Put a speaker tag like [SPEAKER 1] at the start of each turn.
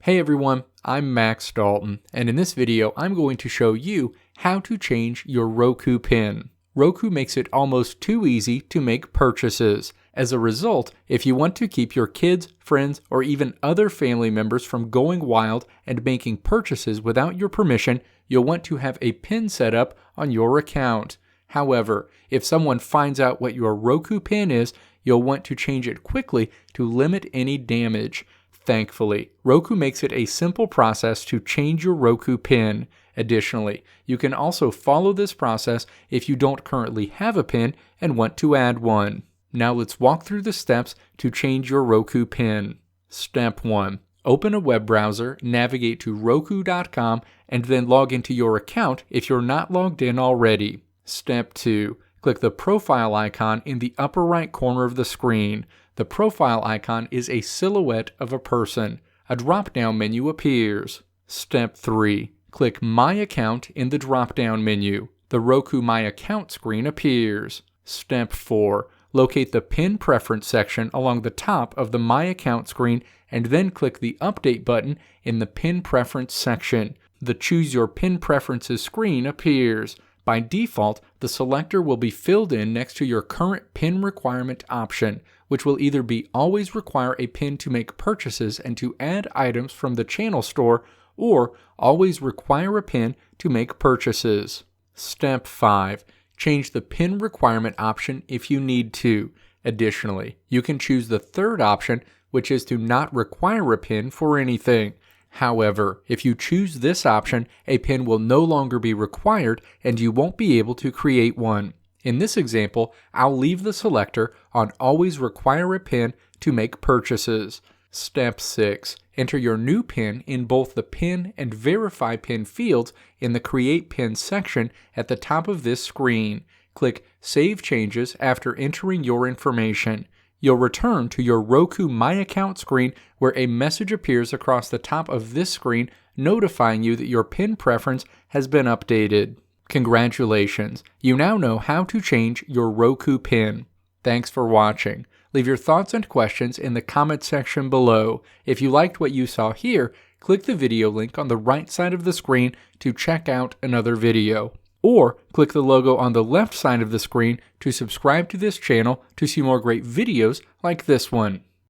[SPEAKER 1] Hey everyone, I'm Max Dalton, and in this video I'm going to show you how to change your Roku PIN. Roku makes it almost too easy to make purchases. As a result, if you want to keep your kids, friends, or even other family members from going wild and making purchases without your permission, you'll want to have a PIN set up on your account. However, if someone finds out what your Roku PIN is, you'll want to change it quickly to limit any damage. Thankfully, Roku makes it a simple process to change your Roku PIN. Additionally, you can also follow this process if you don't currently have a PIN and want to add one. Now let's walk through the steps to change your Roku PIN. Step 1. Open a web browser, navigate to Roku.com, and then log into your account if you're not logged in already. Step 2. Click the profile icon in the upper right corner of the screen. The profile icon is a silhouette of a person. A drop-down menu appears. Step 3. Click My Account in the drop-down menu. The Roku My Account screen appears. Step 4. Locate the PIN preference section along the top of the My Account screen and then click the Update button in the PIN preference section. The Choose Your PIN Preferences screen appears. By default, the selector will be filled in next to your current PIN requirement option, which will either be always require a PIN to make purchases and to add items from the channel store, or always require a PIN to make purchases. Step 5. Change the PIN requirement option if you need to. Additionally, you can choose the third option, which is to not require a PIN for anything. However, if you choose this option, a PIN will no longer be required and you won't be able to create one. In this example, I'll leave the selector on Always Require a PIN to make purchases. Step 6. Enter your new PIN in both the PIN and Verify PIN fields in the Create PIN section at the top of this screen. Click Save Changes after entering your information. You'll return to your Roku My Account screen where a message appears across the top of this screen notifying you that your PIN preference has been updated. Congratulations! You now know how to change your Roku PIN. Thanks for watching. Leave your thoughts and questions in the comment section below. If you liked what you saw here, click the video link on the right side of the screen to check out another video. Or click the logo on the left side of the screen to subscribe to this channel to see more great videos like this one.